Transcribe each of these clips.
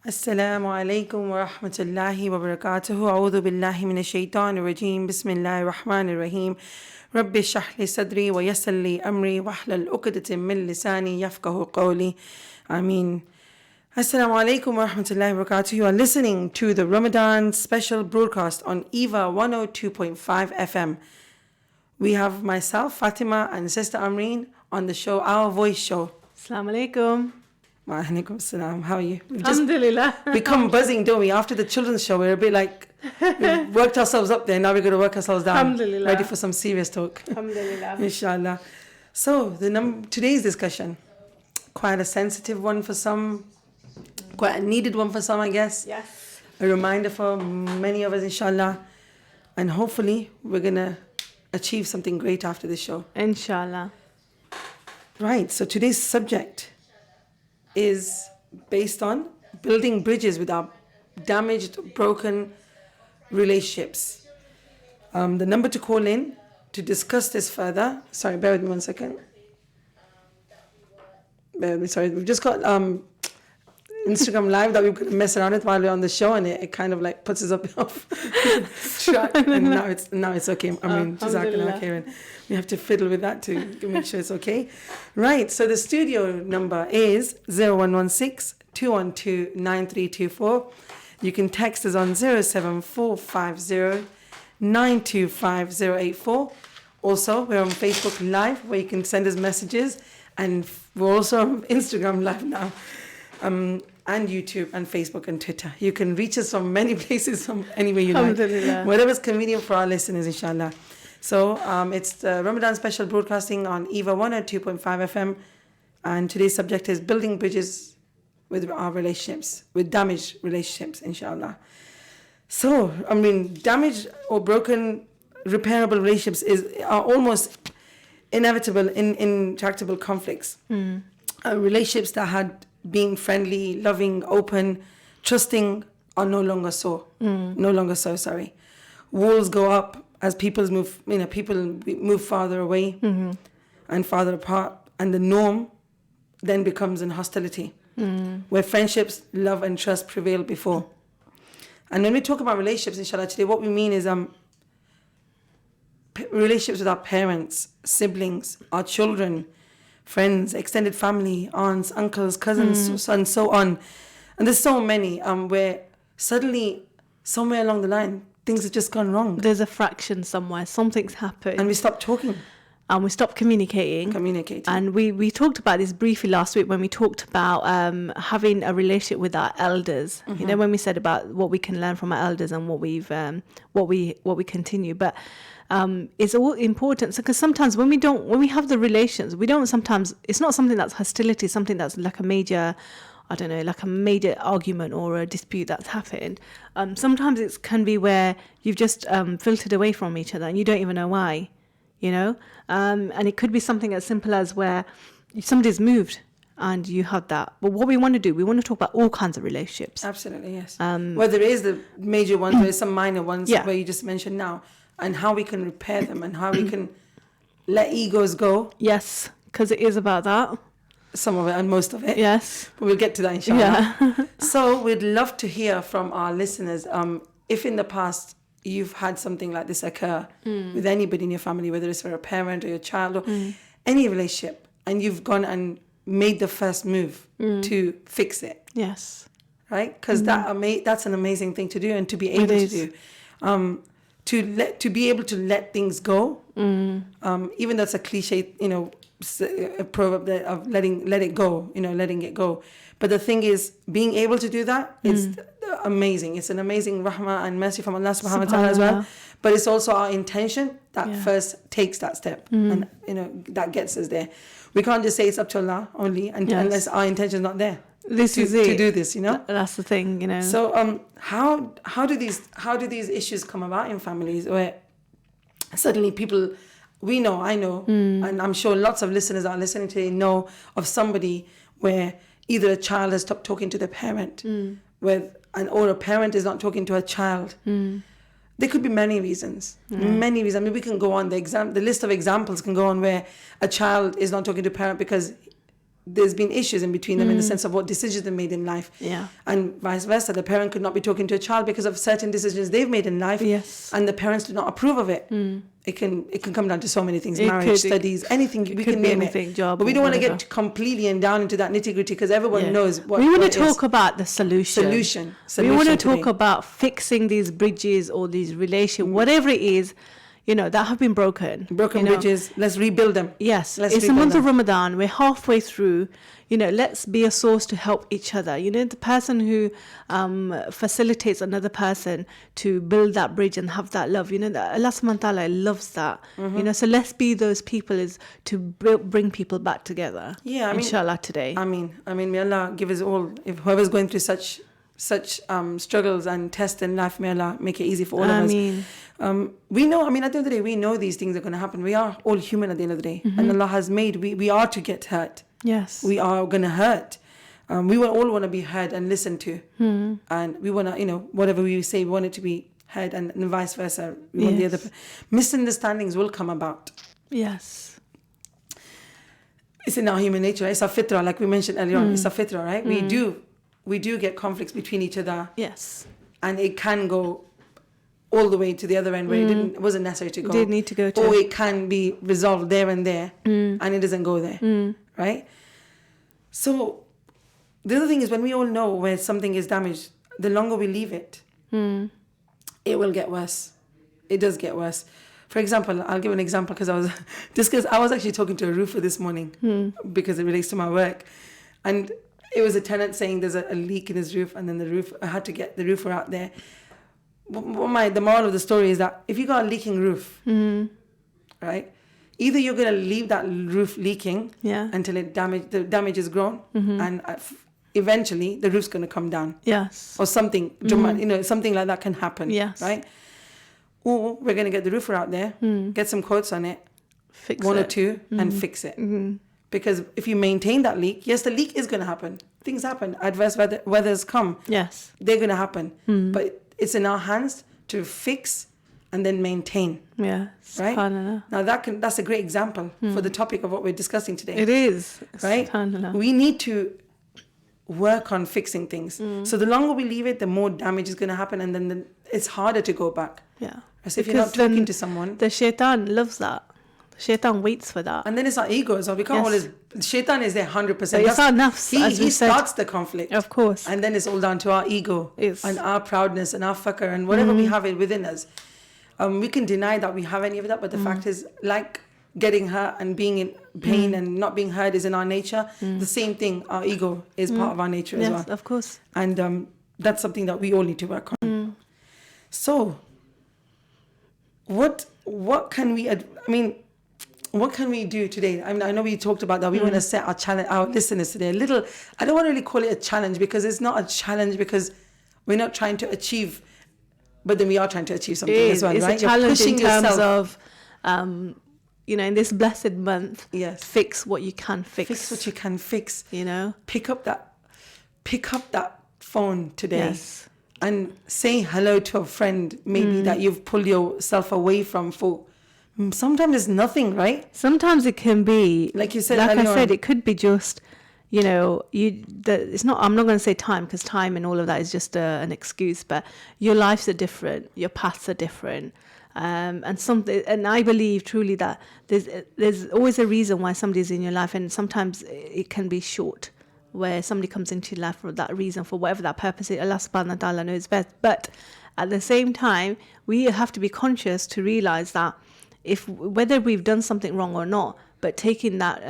Assalamu alaikum wa rahmatullahi wa barakatuhu. A'udhu billahi minash shaitanir rajim. Bismillahir rahmanir rahim. Rabbi shrah li sadri wa yassir li amri wahlul 'uqdatam min lisani yafqahu qawli. Ameen. Assalamu alaikum wa rahmatullahi wa barakatuh. You are listening to the Ramadan special broadcast on EAVA 102.5 FM. We have myself, Fatima, and Sister Amreen on the show, Our Voice Show. Assalamu alaikum. Wa alaikum salam. How are you? We've Alhamdulillah. become buzzing, don't we? After the children's show, we're a bit like, we've worked ourselves up there, now we're going to work ourselves down. Alhamdulillah. Ready for some serious talk. Alhamdulillah. Inshallah. So, today's discussion, quite a sensitive one for some, quite a needed one for some, I guess. Yes. A reminder for many of us, inshallah. And hopefully, we're going to achieve something great after this show. Inshallah. Right, so today's subject is based on building bridges with our damaged, broken relationships. The number to call in to discuss this further. Sorry, bear with me 1 second. Bear with me, sorry. We've just got Instagram Live that we've got to mess around with while we're on the show, and it kind of like puts us off track. And now it's okay. I mean, Jazakallah khairan. We have to fiddle with that to make sure it's okay. Right, so the studio number is 0116-212-9324. You can text us on 07450-925-084. Also, we're on Facebook Live where you can send us messages, and we're also on Instagram Live now. And YouTube and Facebook and Twitter. You can reach us from many places, from anywhere you like. Whatever's convenient for our listeners, inshallah. So it's the Ramadan special broadcasting on EAVA 102.5 FM. And today's subject is building bridges with our relationships, with damaged relationships, inshallah. So, I mean, damaged or broken, repairable relationships are almost inevitable in intractable conflicts. Relationships that had been friendly, loving, open, trusting are no longer so. Sorry. Walls go up as people move farther away and farther apart, and the norm then becomes in hostility, where friendships, love, and trust prevail before. And when we talk about relationships, inshallah, today, what we mean is relationships with our parents, siblings, our children, friends, extended family, aunts, uncles, cousins, and so on. And there's so many where suddenly, somewhere along the line, things have just gone wrong. There's a fraction somewhere. Something's happened. And we stopped talking. And we stopped communicating. And we talked about this briefly last week when we talked about having a relationship with our elders. You know, when we said about what we can learn from our elders and what we continue. But it's all important, because sometimes when we have the relations, sometimes it's not something that's hostility, something that's like a major argument or a dispute that's happened. Sometimes it can be where you've just filtered away from each other and you don't even know why, you know. And it could be something as simple as where somebody's moved and you have that. But what we want to do, we want to talk about all kinds of relationships. Absolutely, yes. Whether it is the major ones, there is some minor ones where you just mentioned now, and how we can repair them and how we can let egos go. Yes, because it is about that. Some of it and most of it. Yes. But we'll get to that, inshallah. Yeah. So we'd love to hear from our listeners. If in the past you've had something like this occur with anybody in your family, whether it's for a parent or your child or any relationship, and you've gone and made the first move to fix it. Yes. Right? Because that's an amazing thing to do, and to be able to do. To be able to let things go, even though it's a cliche, a proverb of letting it go. But the thing is, being able to do that is amazing. It's an amazing rahmah and mercy from Allah subhanahu wa ta'ala as well. But it's also our intention that first takes that step, and that gets us there. We can't just say it's up to Allah only, unless our intention is not there. To do this, That's the thing, So how do these issues come about in families where suddenly people, I know, and I'm sure lots of listeners are listening today know of somebody where either a child has stopped talking to the parent, or a parent is not talking to a child. There could be many reasons. Many reasons. I mean, we can go on the list of examples can go on where a child is not talking to a parent because there's been issues in between them in the sense of what decisions they made in life. Yeah. And vice versa. The parent could not be talking to a child because of certain decisions they've made in life. Yes. And the parents do not approve of it. It can come down to so many things, marriage, studies, anything. We can name it. Job, but we don't want to whatever. get completely and down into that nitty-gritty because everyone knows what we want what to it talk is. about the solution. We want to talk about fixing these bridges or these relations, whatever it is, that have been broken. Bridges, let's rebuild them. Yes, it's the month of Ramadan. We're halfway through. Let's be a source to help each other. The person who facilitates another person to build that bridge and have that love. Allah subhanahu wa ta'ala loves that. So let's be those people is to bring people back together. Yeah, inshallah today. I mean, may Allah give us all, if whoever's going through such struggles and tests in life, may Allah make it easy for all of us. We know, at the end of the day, we know these things are going to happen. We are all human at the end of the day. And Allah has made, we are to get hurt. Yes. We are going to hurt. We will all want to be heard and listened to. And we want to, whatever we say, we want it to be heard and vice versa. We want the other. Misunderstandings will come about. Yes. It's in our human nature. It's our fitrah, like we mentioned earlier on. It's our fitrah, right? We do get conflicts between each other. Yes. And it can go all the way to the other end where it wasn't necessary to go. Did need to go to. Or it can be resolved there and there and it doesn't go there. Right? So the other thing is when we all know where something is damaged, the longer we leave it, it will get worse. It does get worse. For example, I'll give an example because I was actually talking to a roofer this morning because it relates to my work. And it was a tenant saying there's a leak in his roof and then I had to get the roofer out there. The moral of the story is that if you got a leaking roof, right, either you're going to leave that roof leaking until the damage is grown and eventually the roof's going to come down. Yes. Or something, something like that can happen. Yes. Right? Or we're going to get the roofer out there, get some quotes on it, fix one or two, and fix it. Because if you maintain that leak, yes, the leak is going to happen. Things happen. Adverse weathers come. Yes. They're going to happen. But it's in our hands to fix and then maintain. Yeah. Right? Now that's a great example for the topic of what we're discussing today. It is. Right? We need to work on fixing things. So the longer we leave it, the more damage is going to happen and then it's harder to go back. Yeah. So if you're not talking to someone. The shaitan loves that. Shaitan waits for that. And then it's our ego as well. We can't always... Shaitan is there 100%. It's our nafs, he starts the conflict. Of course. And then it's all down to our ego. And our proudness and our fakr and whatever we have it within us. We can deny that we have any of that, but the fact is, like getting hurt and being in pain and not being heard is in our nature. The same thing, our ego is part of our nature as well. Yes, of course. And that's something that we all need to work on. So, what can we... what can we do today? I know we talked about that. We want to set our listeners today a little... I don't want to really call it a challenge because it's not a challenge because we're not trying to achieve... But then we are trying to achieve something as well, right? It's a challenge in terms of, in this blessed month, fix what you can fix. Fix what you can fix. Pick up that phone today and say hello to a friend maybe that you've pulled yourself away from for... Sometimes it's nothing, right? Sometimes it can be, like you said, it could be just, it's not. I'm not going to say time because time and all of that is just an excuse. But your lives are different, your paths are different, and I believe truly that there's always a reason why somebody's in your life, and sometimes it can be short, where somebody comes into your life for that reason, for whatever that purpose is. Allah subhanahu wa ta'ala knows best. But at the same time, we have to be conscious to realize that. Whether we've done something wrong or not, but taking that,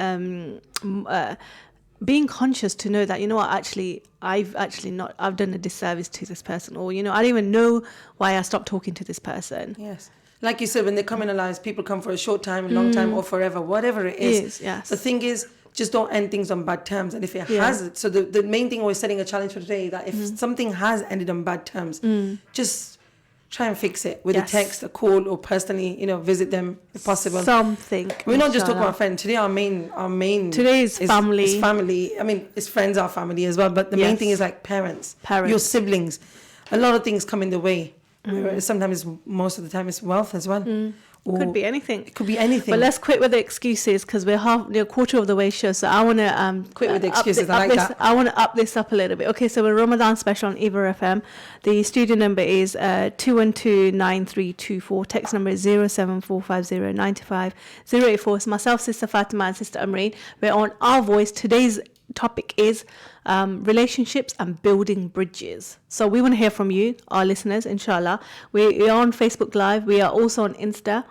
being conscious to know that, I've done a disservice to this person, or, I don't even know why I stopped talking to this person. Yes. Like you said, when they come in our lives, people come for a short time, a long time, or forever, whatever it is. Yes. The thing is, just don't end things on bad terms. And if it has, so the main thing we're setting a challenge for today, that if something has ended on bad terms, just... try and fix it with a text, a call, or personally, visit them if possible. Something. We're not just talking about friends. Today, our main. Today is family. Is family. It's friends, our family as well. But the main thing is like parents, your siblings. A lot of things come in the way. Sometimes, most of the time, it's wealth as well, Could be anything. It could be anything. But let's quit with the excuses because we're quarter of the way show. So I want to quit with the excuses. I like that. I want to up this up a little bit. Okay, so we're Ramadan special on EAVA FM. The studio number is 212-9324. Text number is 0745095-084. It's myself, Sister Fatima, and Sister Amreen. We're on Our Voice. Today's topic is relationships and building bridges. So we want to hear from you, our listeners, inshallah. We are on Facebook Live. We are also on Insta.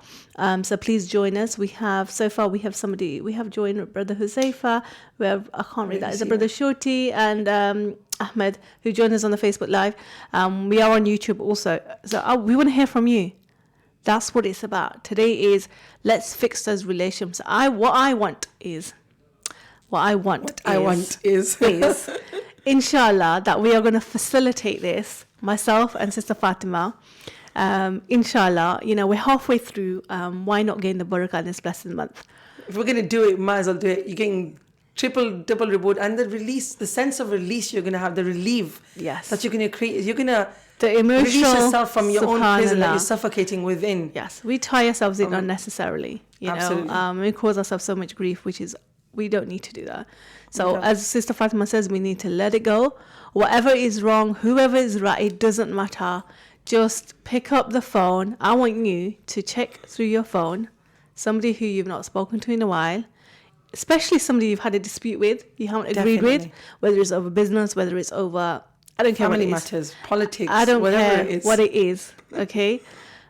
So please join us. We have joined Brother Huzaifa. I can't read that. It's a Brother Shorty and Ahmed who joined us on the Facebook Live. We are on YouTube also. So we want to hear from you. That's what it's about. Today is let's fix those relationships. What I want is inshallah, that we are going to facilitate this, myself and Sister Fatima. Inshallah, we're halfway through. Why not gain the barakah in this blessed month? If we're going to do it, might as well do it. You're getting double reward, and the release, the sense of release you're going to have, the relief that you're going to create. You're going to release yourself from your own prison that you're suffocating within. Yes, we tie ourselves in unnecessarily. We cause ourselves so much grief, which is, we don't need to do that. So as Sister Fatima says, we need to let it go. Whatever is wrong, whoever is right, it doesn't matter. Just pick up the phone. I want you to check through your phone somebody who you've not spoken to in a while, especially somebody you've had a dispute with, you haven't agreed with, whether it's over business, whether it's over, I don't care what it is. Family matters, politics, I don't whatever care it is. what it is, okay?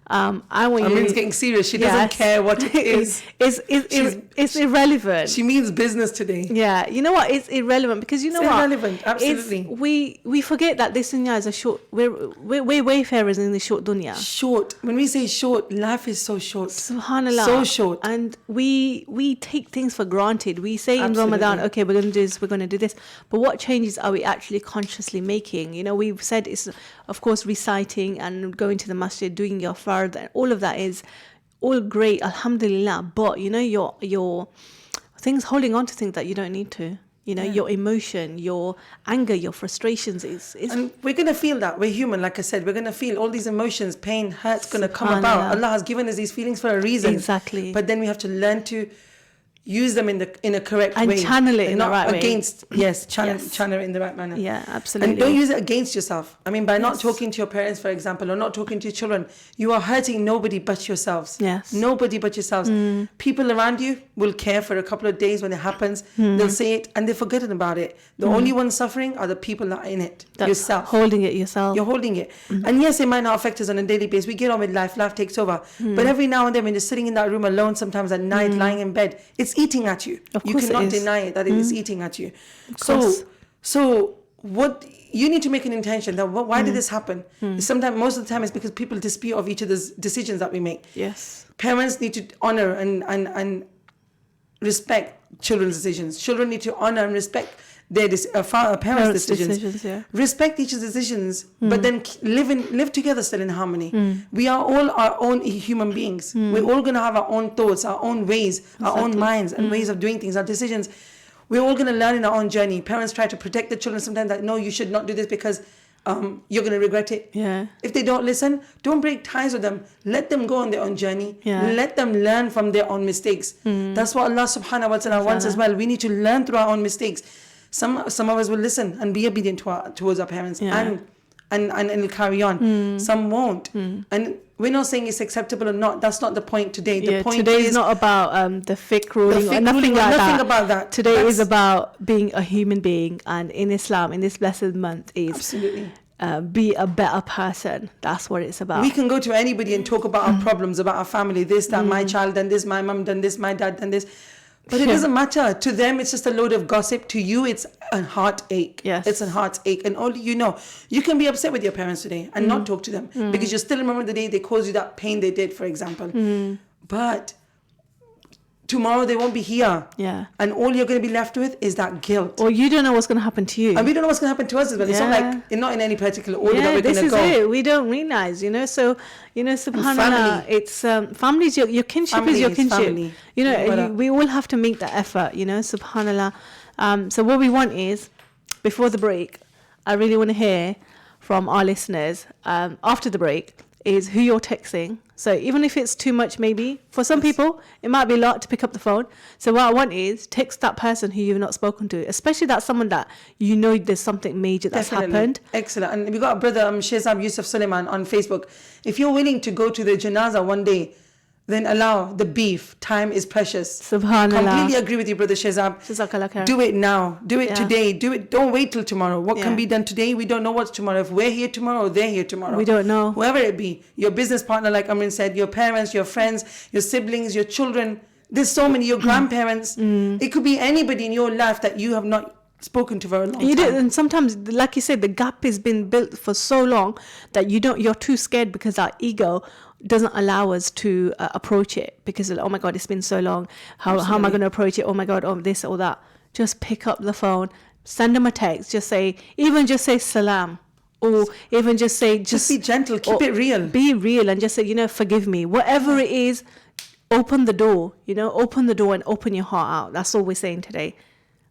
I want you. Amreen's getting serious. She doesn't care what it is. It's irrelevant. She means business today. Yeah, you know what? It's irrelevant because it's irrelevant. Absolutely. We forget that this dunya is a short. We're wayfarers in the short dunya. Short. When we say short, life is so short. Subhanallah. So short. And we take things for granted. We say in Ramadan, okay, we're going to do this, we're going to do this. But what changes are we actually consciously making? We've said it's, of course, reciting and going to the masjid, doing your fard. All of that is all great, alhamdulillah, but your things, holding on to things that you don't need to, your emotion, your anger, your frustrations is and we're going to feel that. We're human, like I said. We're going to feel all these emotions, pain, hurt's going to come about. Allah has given us these feelings for a reason. Exactly. But then we have to learn to use them in a correct way. And channel it in the right way. Channel it in the right manner. Yeah, absolutely. And don't use it against yourself. I mean, by not talking to your parents, for example, or not talking to your children, you are hurting nobody but yourselves. Yes. Nobody but yourselves. People around you will care for a couple of days when it happens. They'll say it and they've forgotten about it. The only ones suffering are the people that are in it. That's yourself. Holding it yourself. You're holding it. And yes, it might not affect us on a daily basis. We get on with life. Life takes over. But every now and then when you're sitting in that room alone, sometimes at night, lying in bed, it's eating at you. You cannot deny it, that it is eating at you. So what you need to make an intention that why did this happen? Sometimes, most of the time, it's because people dispute of each other's decisions that we make. Yes. Parents need to honor and respect children's decisions. Children need to honor and respect their parents' decisions. Respect each other's decisions, but then live together still in harmony. We are all our own human beings. We're all going to have our own thoughts, our own ways, our own minds and ways of doing things, our decisions. We're all going to learn in our own journey. Parents try to protect the children sometimes that, no, you should not do this because you're going to regret it. Yeah. If they don't listen, don't break ties with them. Let them go on their own journey. Yeah. Let them learn from their own mistakes. That's what Allah subhanahu wa ta'ala wants as well. We need to learn through our own mistakes. Some of us will listen and be obedient towards our parents and it'll carry on. Some won't. And we're not saying it's acceptable or not. That's not the point today. The point today is not about the fiqh ruling or nothing like that. Nothing about that. Today is about being a human being, and in Islam, in this blessed month, is absolutely be a better person. That's what it's about. We can go to anybody and talk about our problems, about our family, this, that, my child done this, my mum done this, my dad done this. But it doesn't matter. To them, it's just a load of gossip. To you, it's a heartache. Yes. It's a heartache. And only you know. You can be upset with your parents today and not talk to them because you still remember the day they caused you that pain they did, for example. But tomorrow they won't be here. Yeah. And all you're going to be left with is that guilt. Or you don't know what's going to happen to you. And we don't know what's going to happen to us as well. It's not like, not in any particular order that we're going to go. This is it. We don't realize, So, subhanAllah, it's family is your kinship is your kinship. Family. We all have to make that effort, subhanAllah. So what we want is, before the break, I really want to hear from our listeners after the break. is who you're texting. So even if it's too much, maybe for some people, it might be a lot to pick up the phone. So what I want is text that person who you've not spoken to, especially that's someone that you know there's something major that's happened. Excellent. And we got a brother, Shehzab Yusuf Suleiman on Facebook. If you're willing to go to the janazah one day, then allow the beef. Time is precious. Subhanallah. Completely agree with you, brother Shehzab. Do it now. Do it today. Do it. Don't wait till tomorrow. What can be done today? We don't know what's tomorrow. If we're here tomorrow, they're here tomorrow. We don't know. Whoever it be, your business partner, like Amrin said, your parents, your friends, your siblings, your children. There's so many. Your grandparents. It could be anybody in your life that you have not spoken to for a long time. And sometimes, like you said, the gap has been built for so long that you're too scared because our ego doesn't allow us to approach it, because oh my God, it's been so long. How am I going to approach it? Oh my God, this or that. Just pick up the phone, send them a text, just say salam, or even just be gentle, keep it real. Be real and just say, forgive me. Whatever it is, open the door, open the door and open your heart out. That's all we're saying today.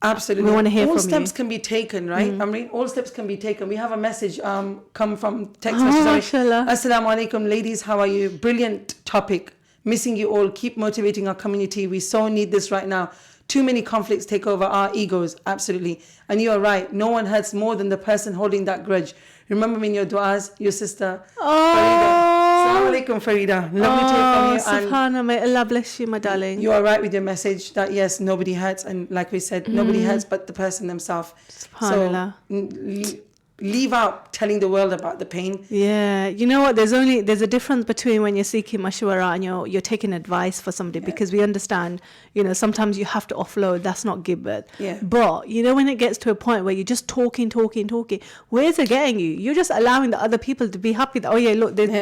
Absolutely. We want to hear from you. All steps can be taken, right? All steps can be taken. We have a message come from text message. Assalamu alaikum, ladies. How are you? Brilliant topic. Missing you all. Keep motivating our community. We so need this right now. Too many conflicts take over our egos. Absolutely. And you are right. No one hurts more than the person holding that grudge. Remember me in your du'as, your sister. Farida. Assalamu alaikum, Farida. Lovely to hear from you. Subhanallah, may Allah bless you, my darling. You are right with your message that yes, nobody hurts, and like we said, nobody hurts but the person themselves. Subhanallah. So leave out telling the world about the pain. Yeah, you know what? There's a difference between when you're seeking mashwara and you're taking advice for somebody, because we understand, sometimes you have to offload. That's not gibbat. Yeah. But when it gets to a point where you're just talking, where's it getting you? You're just allowing the other people to be happy that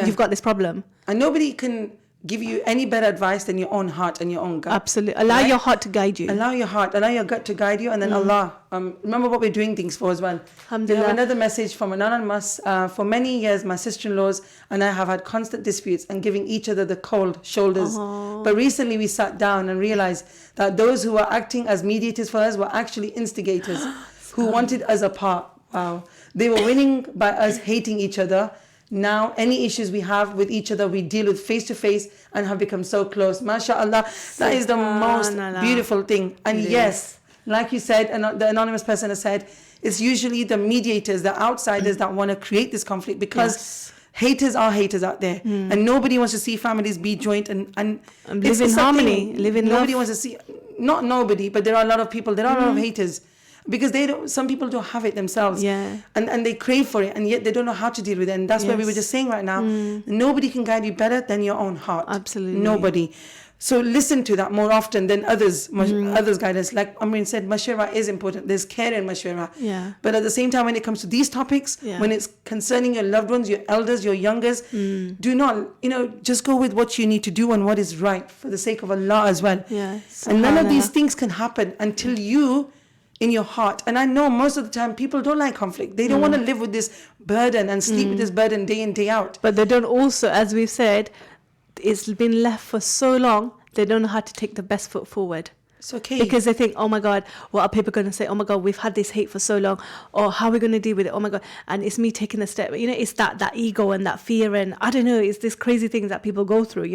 you've got this problem, and nobody can give you any better advice than your own heart and your own gut. Absolutely. Allow your heart to guide you. Allow your heart, allow your gut to guide you, and then Allah. Remember what we're doing things for as well. We have another message from Anonymous. For many years, my sister-in-laws and I have had constant disputes and giving each other the cold shoulders. But recently we sat down and realized that those who were acting as mediators for us were actually instigators who wanted us apart. Wow. They were winning by us hating each other. Now, any issues we have with each other, we deal with face to face and have become so close. MashaAllah, that is the most beautiful thing. And yes, like you said, and the anonymous person has said, it's usually the mediators, the outsiders that want to create this conflict, because haters are haters out there. And nobody wants to see families be joint and live in harmony, live in love. Nobody wants to see, not nobody, but there are a lot of people, there are a lot of haters. Because some people don't have it themselves, and they crave for it, and yet they don't know how to deal with it. And that's where we were just saying right now, nobody can guide you better than your own heart. Absolutely. Nobody. So listen to that more often than others' guidance. Like Amrin said, mashwara is important. There's care in mashwara. Yeah. But at the same time, when it comes to these topics, when it's concerning your loved ones, your elders, your youngers, do not, just go with what you need to do and what is right for the sake of Allah as well. Yeah. And none of these things can happen until you, in your heart. And I know most of the time people don't like conflict. They don't want to live with this burden and sleep with this burden day in, day out. But they don't also, as we've said, it's been left for so long, they don't know how to take the best foot forward. It's okay. Because they think, oh my God, what are people going to say? Oh my God, we've had this hate for so long. Or how are we going to deal with it? Oh my God. And it's me taking the step. It's that ego and that fear. And I don't know, it's this crazy things that people go through,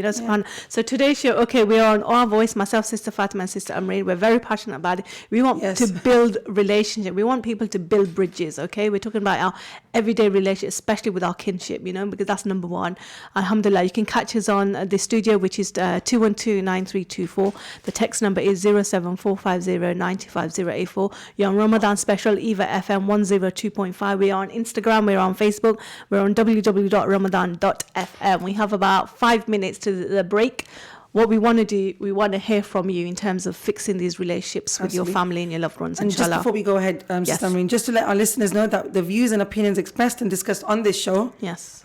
So today's show, we are on Our Voice, myself, Sister Fatima and Sister Amreen. We're very passionate about it. We want to build relationship. We want people to build bridges, okay? We're talking about our everyday relationship, especially with our kinship, because that's number one. Alhamdulillah, you can catch us on the studio, which is 212-9324. The text number is 07450958084. You're on Ramadan special, EAVA FM 102.5. We are on Instagram, we're on Facebook, we're on www.ramadan.fm. We have about 5 minutes to the break. What we want to do, we want to hear from you in terms of fixing these relationships with your family and your loved ones, and inshallah. Just before we go ahead, Sister Amreen, just to let our listeners know that the views and opinions expressed and discussed on this show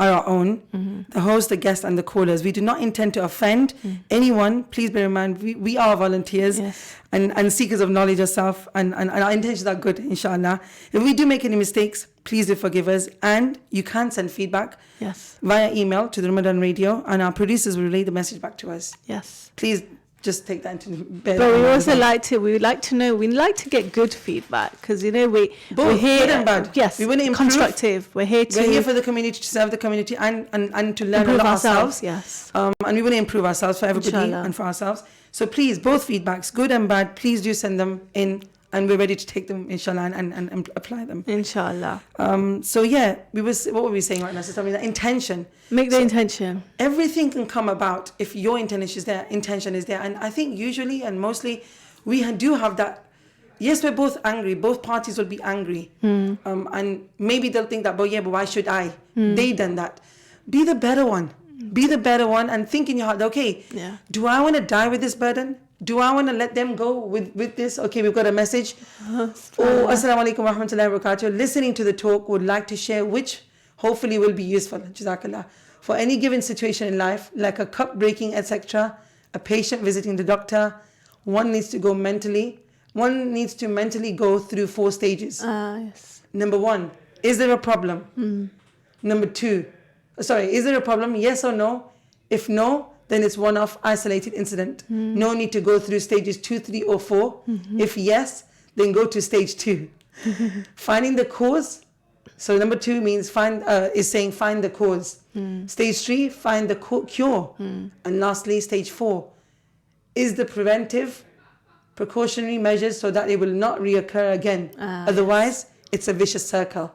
are our own, the host, the guest, and the callers. We do not intend to offend anyone. Please bear in mind, we are volunteers and seekers of knowledge yourself, and our intentions are good, inshallah. If we do make any mistakes, please do forgive us, and you can send feedback via email to the Ramadan Radio, and our producers will relay the message back to us. Yes. Please just take that into bear. But we also like to know, we like to get good feedback, because we're here, good and bad. Yes, we want to improve. Constructive. We're here for the community, to serve the community, and to learn improve a lot ourselves. Yes, and we want to improve ourselves for everybody, Inshallah, and for ourselves. So please, both feedbacks, good and bad, please do send them in, and we're ready to take them, inshallah, and apply them, inshallah. So yeah, what were we saying right now? So tell me that intention. Make the intention. Everything can come about if your intention is there. And I think usually and mostly we do have that. Yes, we're both angry. Both parties will be angry. And maybe they'll think that, but why should I? They done that. Be the better one. Be the better one, and think in your heart, okay, do I want to die with this burden? Do I want to let them go with this? Okay, we've got a message. Assalamu alaikum wa rahmatullahi wa barakatuh. Listening to the talk, would like to share which hopefully will be useful. Jazakallah. For any given situation in life, like a cup breaking, etc., a patient visiting the doctor, one needs to mentally go through 4 stages. Yes. Number 1, is there a problem? Number 2, is there a problem? Yes or no? If no, then it's one-off isolated incident. No need to go through stages 2, 3, or 4. If yes, then go to stage 2. Finding the cause. So number 2 means find the cause. Stage 3, find the cure. And lastly, stage 4 is the preventive precautionary measures so that it will not reoccur again. Otherwise, it's a vicious circle.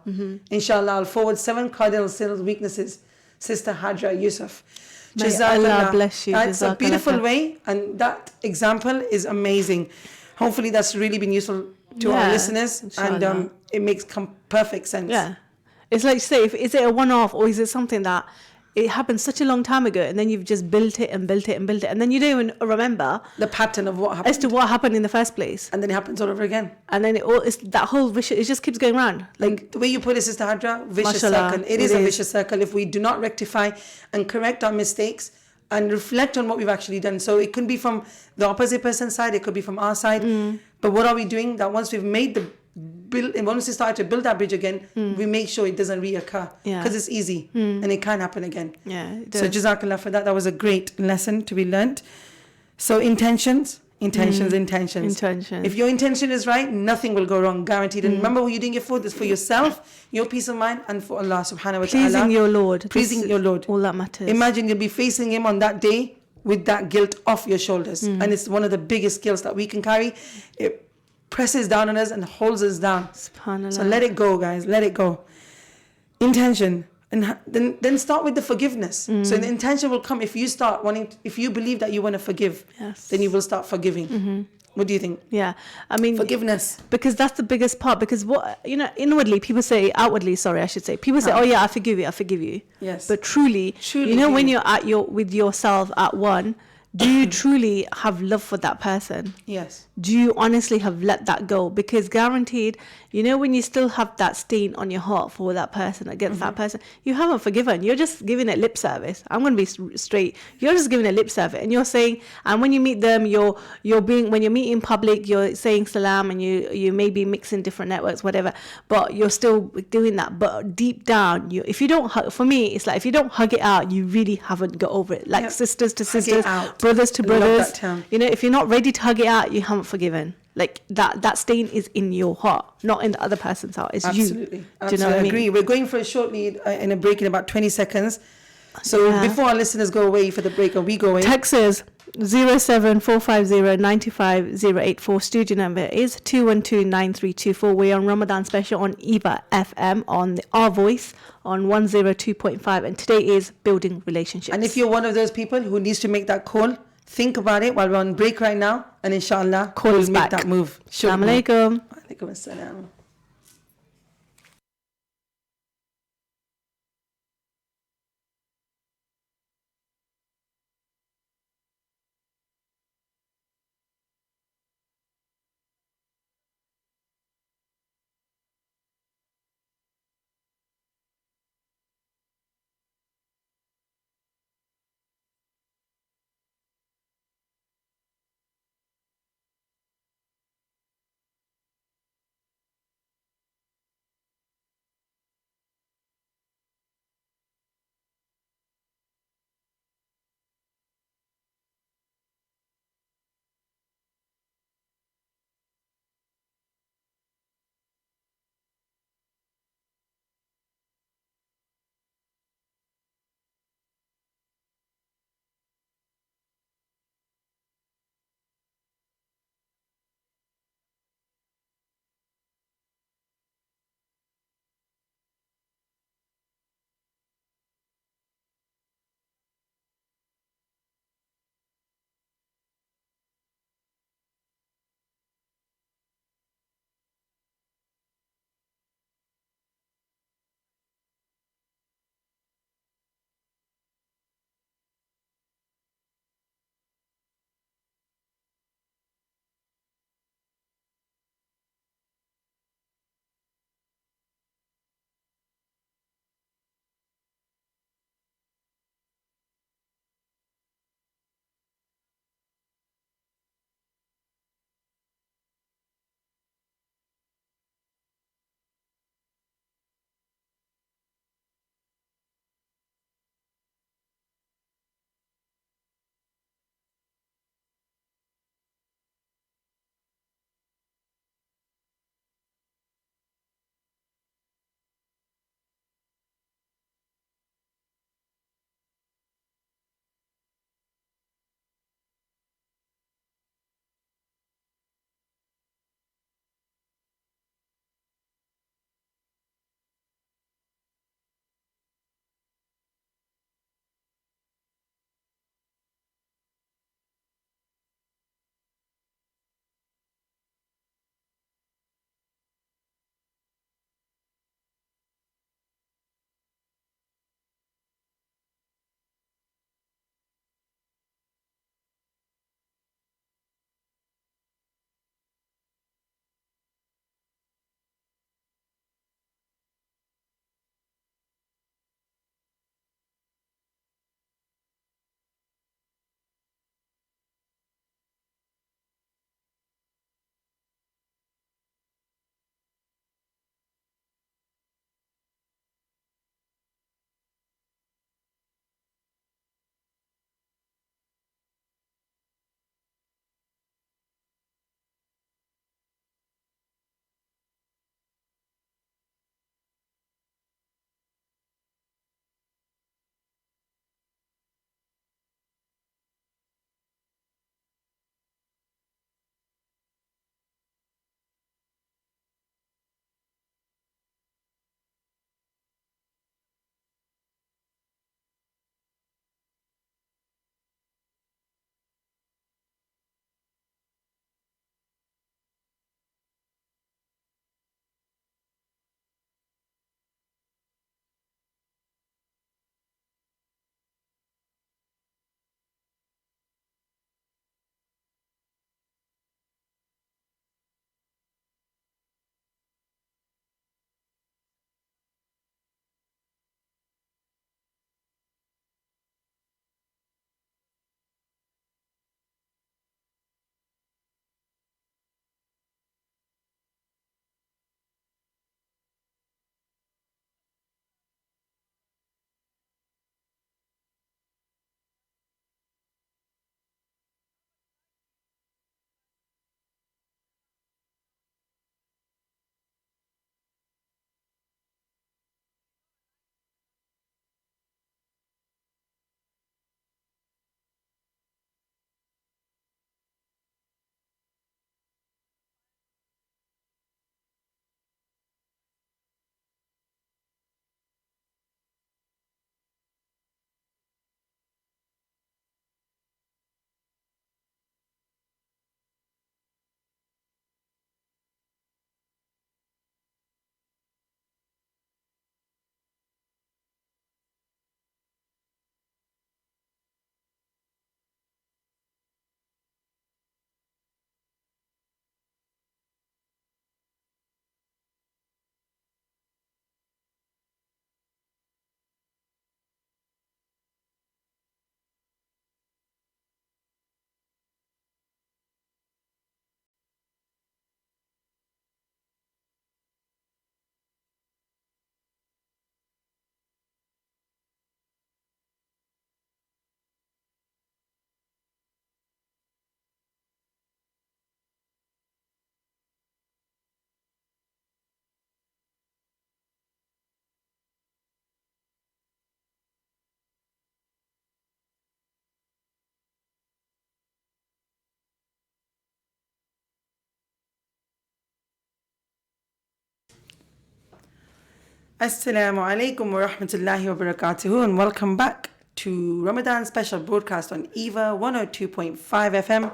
Inshallah, I'll forward 7 cardinal sins weaknesses. Sister Hadra Yusuf. May Allah bless you. That's a beautiful way, and that example is amazing. Hopefully that's really been useful to our listeners, inshallah. And it makes perfect sense. Yeah, it's like, say, is it a one-off, or is it something that it happened such a long time ago, and then you've just built it, and then you don't even remember the pattern of what happened, as to what happened in the first place, and then it happens all over again, and then it's that whole vicious. It just keeps going around. Like the way you put it, Sister Hadra, vicious circle. It is a vicious circle if we do not rectify and correct our mistakes and reflect on what we've actually done. So it could be from the opposite person's side, it could be from our side. But what are we doing? That once we've made once we start to build that bridge again, we make sure it doesn't reoccur, because it's easy and it can happen again. So Jazakallah for that. That was a great lesson to be learnt. So intentions. If your intention is right, nothing will go wrong, guaranteed. And remember, what you're doing it for, this for yourself, your peace of mind, and for Allah subhanahu wa ta'ala. Pleasing your Lord. Pleasing your Lord. All that matters. Imagine you'll be facing Him on that day with that guilt off your shoulders. And it's one of the biggest guilts that we can carry. It presses down on us and holds us down. SubhanAllah. So let it go, guys. Let it go. Intention. And then start with the forgiveness. So the intention will come if you start if you believe that you want to forgive, then you will start forgiving. What do you think? Yeah, I mean, forgiveness. Because that's the biggest part. Because inwardly, people say, outwardly, sorry, I should say. People say, oh yeah, I forgive you. Yes. But truly, when you're with yourself at one, do you truly have love for that person? Yes. Do you honestly have let that go? Because guaranteed, when you still have that stain on your heart for that person, against that person, you haven't forgiven. You're just giving it lip service. I'm going to be straight. You're just giving it lip service. And you're saying, and when you meet them, when you're meeting in public, you're saying salam, and you may be mixing different networks, whatever, but you're still doing that. But deep down, if you don't hug, for me, it's like, if you don't hug it out, you really haven't got over it. Like sisters to sisters, brothers to brothers. If you're not ready to hug it out, you haven't forgiven. Like that stain is in your heart, not in the other person's heart. It's absolutely. You. Do you know what I mean? Agree. We're going for a short lead in a break in about 20 seconds. So before our listeners go away for the break, or we go away, text us 07450958084. Studio number is 2129324. We're on Ramadan special on EAVA FM on Our Voice on 102.5, and today is building relationships. And if you're one of those people who needs to make that call, think about it while we're on break right now, and inshallah, we'll make that move. Assalamu alaikum. Alaikum assalam. Assalamu alaikum wa rahmatullahi wa barakatuhu, and welcome back to Ramadan special broadcast on EAVA 102.5 FM.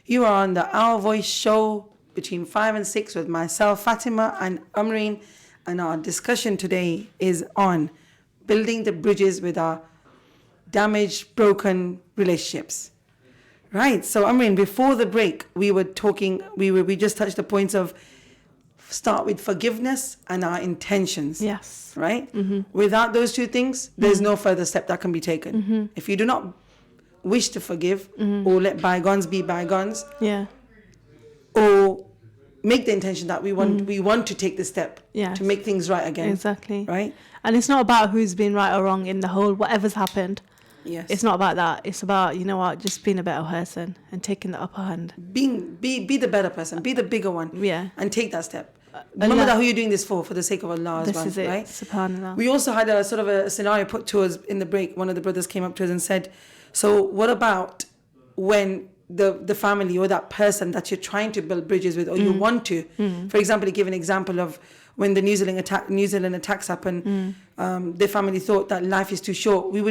You are on the Our Voice show between 5 and 6 with myself, Fatima, and Amreen, and our discussion today is on building the bridges with our damaged, broken relationships. Right, so Amreen, before the break, we were talking, we just touched the points of start with forgiveness and our intentions. Yes. Right? Mm-hmm. Without those two things, there's no further step that can be taken. Mm-hmm. If you do not wish to forgive or let bygones be bygones, or make the intention that we want to take the step to make things right again. Exactly. Right? And it's not about who's been right or wrong in the whole, whatever's happened. Yes. It's not about that. It's about, you know what, just being a better person and taking the upper hand. Be the better person. Be the bigger one. Yeah. And take that step. Remember that who you're doing this for the sake of Allah as well. This is it, right? SubhanAllah. We also had a sort of a scenario put to us in the break. One of the brothers came up to us and said, so what about when the family or that person that you're trying to build bridges with, or you want to, for example, to give an example of when the New Zealand attacks happened, their family thought that life is too short. We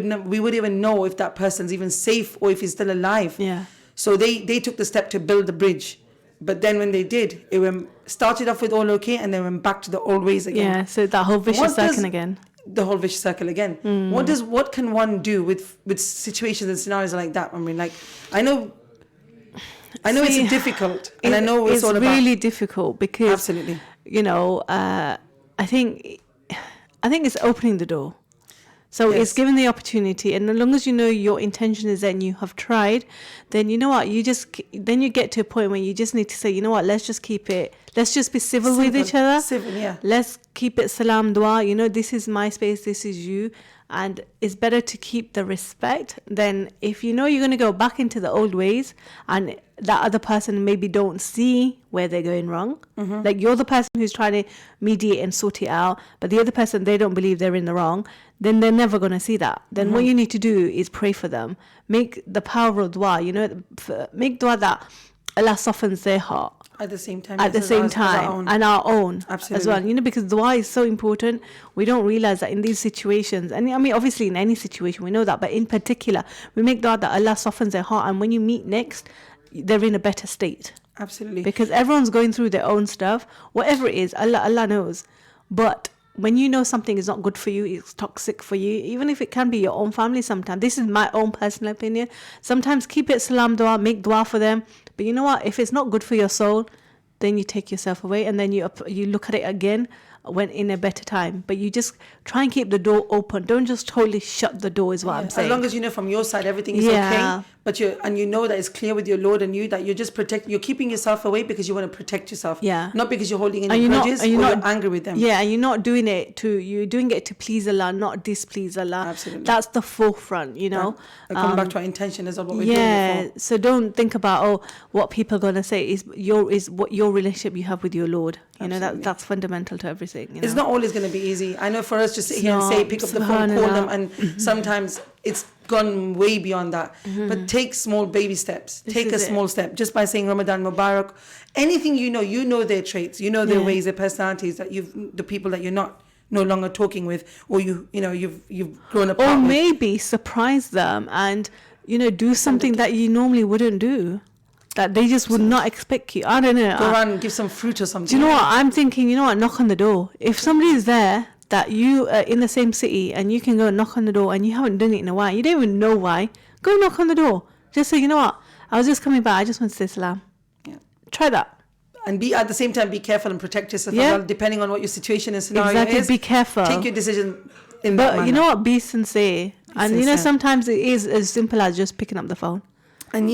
would even know if that person's even safe or if he's still alive. Yeah. So they took the step to build the bridge. But then when they did, it started off with all okay, and then went back to the old ways again. Yeah, so that whole vicious circle again. The whole vicious circle again. What can one do with situations and scenarios like that? I mean, like, I know it's difficult, and I know it's all about. It's really difficult because, absolutely, you know, I think it's opening the door. So it's given the opportunity, and as long as you know your intention is there and you have tried, then you know what, then you get to a point where you just need to say, you know what, let's just be civil with each other. Civil, yeah. Let's keep it salam dua, you know, this is my space, this is you. And it's better to keep the respect than if you know you're going to go back into the old ways and that other person maybe don't see where they're going wrong. Mm-hmm. Like you're the person who's trying to mediate and sort it out, but the other person, they don't believe they're in the wrong, then they're never going to see that. Then what you need to do is pray for them. Make the power of dua, you know, make dua that Allah softens their heart. At the same time. And our own. Absolutely. As well. You know, because dua is so important. We don't realize that in these situations, and I mean, obviously in any situation, we know that, but in particular, we make dua that Allah softens their heart, and when you meet next, they're in a better state. Absolutely. Because everyone's going through their own stuff. Whatever it is, Allah knows. But when you know something is not good for you, it's toxic for you, even if it can be your own family sometimes. This is my own personal opinion. Sometimes keep it salam dua, make dua for them. But you know what? If it's not good for your soul, then you take yourself away, and then you look at it again when in a better time. But you just try and keep the door open. Don't just totally shut the door is what I'm saying. As long as you know from your side everything is okay, but you know that it's clear with your Lord and you that you're keeping yourself away because you want to protect yourself. Yeah. Not because you're holding any grudges or you're angry with them. Yeah, and you're not doing it you're doing it to please Allah, not displease Allah. Absolutely. That's the forefront, you know. Come back to our intention is what we're doing before. So don't think about what people are gonna say. Is what your relationship you have with your Lord. You know, that's fundamental to everything. You know? It's not always going to be easy. I know for us to sit here and say, pick up the phone, call them, and sometimes it's gone way beyond that. But take small baby steps. Take a small step just by saying Ramadan Mubarak. Anything you know their traits, you know their ways, their personalities, that the people that you're no longer talking with, or you've grown apart. Or maybe surprise them and do something that you normally wouldn't do. That they just would not expect you. I don't know. Go around and give some fruit or something. Do you know what? I'm thinking, knock on the door. If somebody is there that you are in the same city and you can go knock on the door and you haven't done it in a while, you don't even know why, go knock on the door. Just say, you know what? I was just coming back. I just want to say salam. Yeah. Try that. And at the same time, be careful and protect yourself as well, depending on what your situation and scenario is. Be careful. Take your decision in that manner. But you know what? Be sincere. And sometimes it is as simple as just picking up the phone. And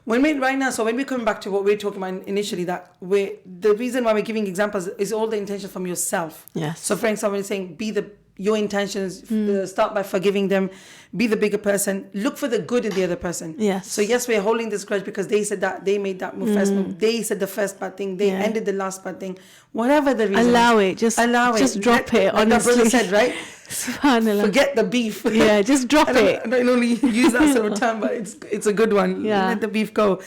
when we're coming back to what we were talking about initially, that the reason why we're giving examples is all the intention from yourself. Yes. So for example, we're saying your intentions, start by forgiving them, be the bigger person, look for the good in the other person. Yes. So yes, we're holding this grudge because they said that, they made that first move, they said the first bad thing, they ended the last bad thing, whatever the reason. Allow it, just drop it, honestly. Like brother said, right? Forget the beef. Yeah, just drop it. I don't only use that sort of term, but it's a good one. Yeah. Let the beef go.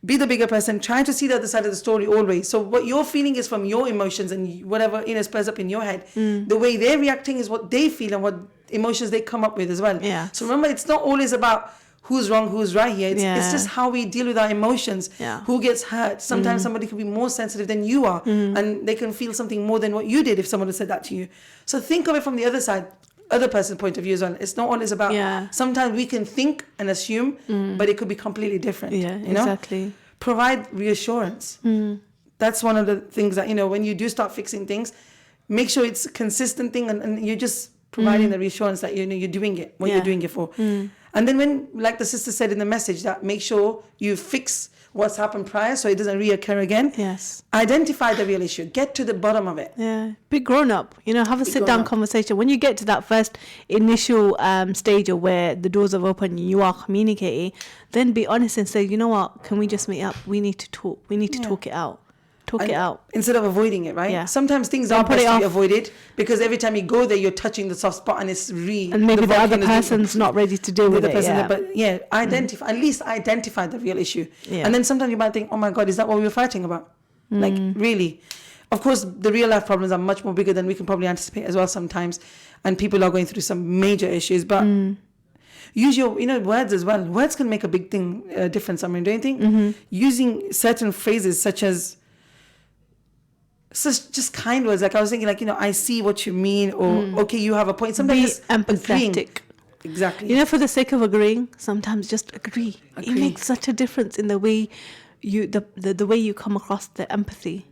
be the bigger person, try to see the other side of the story always. So what you're feeling is from your emotions and whatever spurs up in your head. The way they're reacting is what they feel and what emotions they come up with as well. Yeah. So remember, it's not always about who's wrong, who's right here. It's just how we deal with our emotions. Who gets hurt. Sometimes somebody can be more sensitive than you are, and they can feel something more than what you did if someone had said that to you. So think of it from the other side, other person's point of view as well. It's not always about, sometimes we can think and assume, but it could be completely different. Yeah, you know? exactly. Provide reassurance. That's one of the things that, when you do start fixing things, make sure it's a consistent thing and you're just providing the reassurance that you're doing it, what you're doing it for. And then when, like the sister said in the message, that make sure you fix what's happened prior so it doesn't reoccur again. Yes. Identify the real issue. Get to the bottom of it. Yeah. Be grown up. Have a sit-down conversation. When you get to that first initial stage of where the doors have opened and you are communicating, then be honest and say, you know what, can we just meet up? We need to talk. We need to talk it out. Talk it out. Instead of avoiding it, right? Yeah. Sometimes things are best to be avoided because every time you go there, you're touching the soft spot and it's and maybe the other person's not ready to deal with it. But identify, at least identify the real issue. Yeah. And then sometimes you might think, oh my God, is that what we were fighting about? Like, really? Of course, the real life problems are much more bigger than we can probably anticipate as well sometimes. And people are going through some major issues, but use your, words as well. Words can make a big difference. I mean, don't you think? Using certain phrases such as, just kind words, like I was thinking, like, I see what you mean, or okay, you have a point. Sometimes be empathetic. Exactly. For the sake of agreeing, sometimes just agree. It makes such a difference in the way the way you come across the empathy.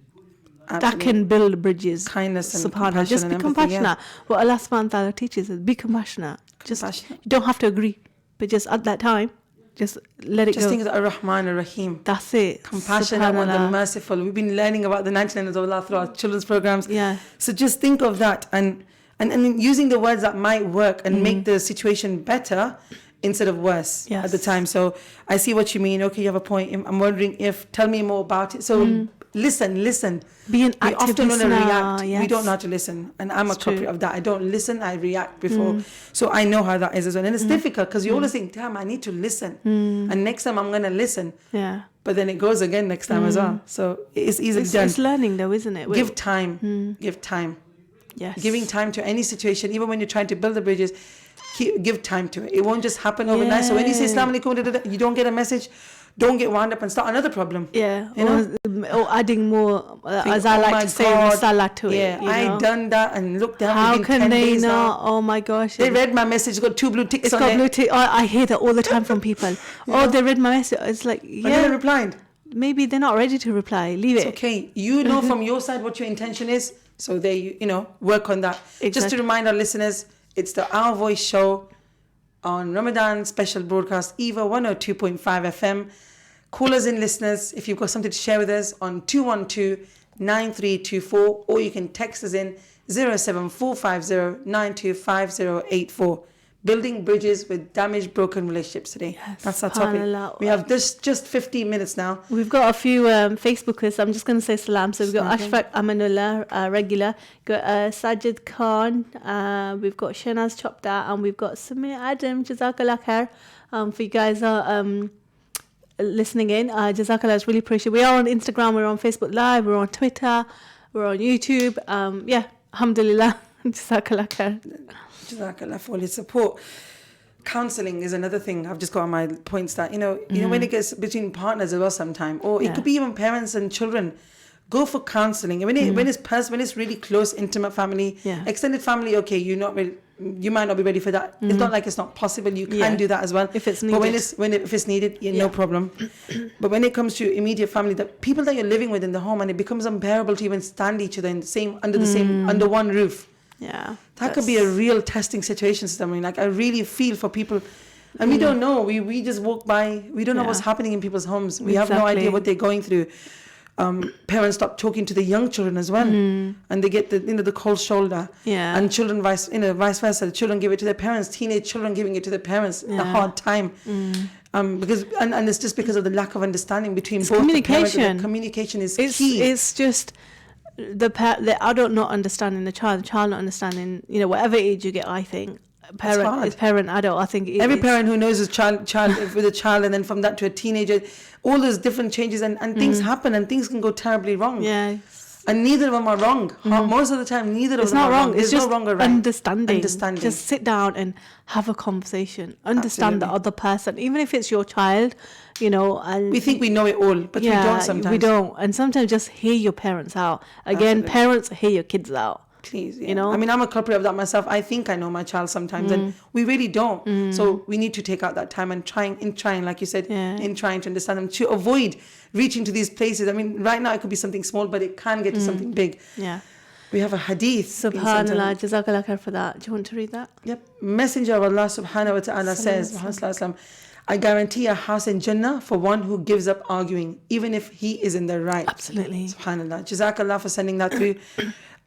Absolutely. That can build bridges. Kindness and compassion. Just be compassionate. What Allah subhanahu wa ta'ala teaches us, be compassionate. You don't have to agree, but just at that time, just let it go. Just think of Ar-Rahman Ar-Rahim. That's it. Compassionate and the merciful. We've been learning about the 99 names of Allah through our children's programs. Yeah. So just think of that and using the words that might work and make the situation better instead of worse at the time. So I see what you mean. Okay, you have a point. I'm wondering tell me more about it. So listen. Be an active often listener. Want to react. Yes. We don't know how to listen. And I'm a culprit of that. I don't listen, I react before. So I know how that is as well. And it's difficult because you always think, damn, I need to listen. And next time I'm going to listen. Yeah. But then it goes again next time as well. So it's easily done. It's learning though, isn't it? Give time. Give time. Yes. Giving time to any situation, even when you're trying to build the bridges, give time to it. It won't just happen overnight. So when you say Assalamu alaikum, you don't get a message, don't get wound up and start another problem. Yeah. Or adding more, as I like to say, masala to it. Yeah, I done that and look down. How can they not? Oh my gosh. They read my message, got 2 blue ticks on it. It's got blue ticks. Oh, I hear that all the time from people. They read my message. It's like, I never replied. Maybe they're not ready to reply. Leave it. It's okay. You know from your side what your intention is. So they, work on that. Exactly. Just to remind our listeners, it's the Our Voice show on Ramadan special broadcast, EAVA 102.5 FM. Call us in, listeners, if you've got something to share with us on 212-9324, or you can text us in 07450925084. Building bridges with damaged, broken relationships today. Yes, that's our topic. We have just 15 minutes now. We've got a few Facebookers. I'm just going to say salam. So we've got Ashfaq Amanullah, regular. We've got Sajid Khan. We've got Shanaz Chopda. And we've got Samir Adam. Jazakallah khair. For you guys are listening in. Jazakallah, it's really appreciated. We are on Instagram. We're on Facebook Live. We're on Twitter. We're on YouTube. Alhamdulillah. Jazakallah khair. Jazakallah for all your support. Counselling is another thing. I've just got on my points that, when it gets between partners as well sometime, or it could be even parents and children, go for counselling. When it's really close, intimate family, extended family, okay, you might not be ready for that. It's not like it's not possible. You can do that as well. If it's needed. But if it's needed, no problem. But when it comes to immediate family, the people that you're living with in the home, and it becomes unbearable to even stand each other under one roof. Yeah, that could be a real testing situation. I mean, like I really feel for people, and we don't know. We just walk by. We don't know what's happening in people's homes. We have no idea what they're going through. Parents stop talking to the young children as well, and they get the cold shoulder. Yeah, and children vice versa. The children give it to their parents. Teenage children giving it to their parents. A hard time. Because it's just because of the lack of understanding between both communication. The parents. Communication is key. It's just. The adult not understanding the child not understanding, whatever age you get, I think parent, adult. I think every parent who knows his child with a child, and then from that to a teenager, all those different changes and things happen, and things can go terribly wrong. Yeah. And neither of them are wrong. Most of the time, neither of them are wrong. It's just no wrong or right. Understanding. Just sit down and have a conversation. Understand the other person, even if it's your child, And we think we know it all, but we don't sometimes. We don't. And sometimes just hear your parents out. Again, parents, hear your kids out. Please, I mean, I'm a culprit of that myself. I think I know my child sometimes, and we really don't. So we need to take out that time and trying, like you said, in trying to understand them, to avoid reaching to these places. I mean, right now it could be something small, but it can get to something big. Yeah. We have a hadith. Subhanallah, Jazakallah khair for that. Do you want to read that? Yep. Messenger of Allah subhanahu wa ta'ala says, I guarantee a house in Jannah for one who gives up arguing, even if he is in the right. Absolutely. Subhanallah. Jazakallah for sending that through.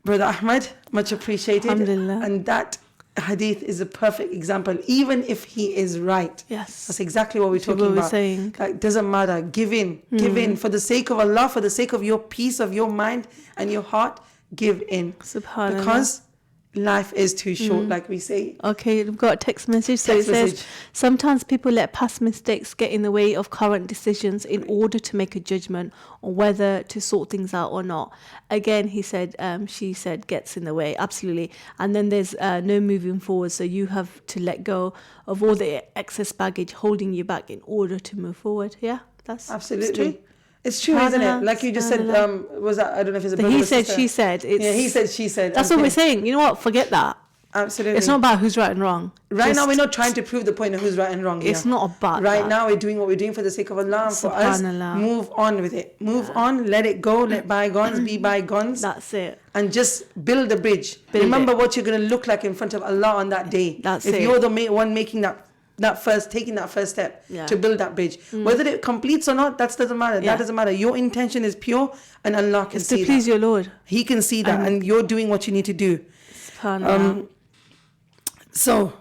Brother Ahmed, much appreciated. Alhamdulillah. And that hadith is a perfect example, even if he is right. Yes. That's exactly what we're talking about. Saying. Like, doesn't matter. Give in. For the sake of Allah, for the sake of your peace of your mind and your heart, give in. Subhanallah. Because life is too short, like we say. Okay, we've got a text message. So it says, sometimes people let past mistakes get in the way of current decisions in order to make a judgment on whether to sort things out or not. Again, she said, gets in the way. Absolutely. And then there's no moving forward. So you have to let go of all the excess baggage holding you back in order to move forward. Yeah, that's absolutely. It's true, isn't it? Like you just said, was that, I don't know if it's a brother he said, she said. He said, she said. That's what we're saying. You know what? Forget that. Absolutely. It's not about who's right and wrong. Right now, we're not trying to prove the point of who's right and wrong. It's not about right now, we're doing what we're doing for the sake of Allah. And for us, move on with it. Move on, let it go, let bygones be bygones. That's it. And just build a bridge. Remember what you're going to look like in front of Allah on that day. If you're the one making taking that first step to build that bridge. Whether it completes or not, that doesn't matter. That doesn't matter. Your intention is pure, and Allah can see that. To please your Lord. He can see that, and you're doing what you need to do. So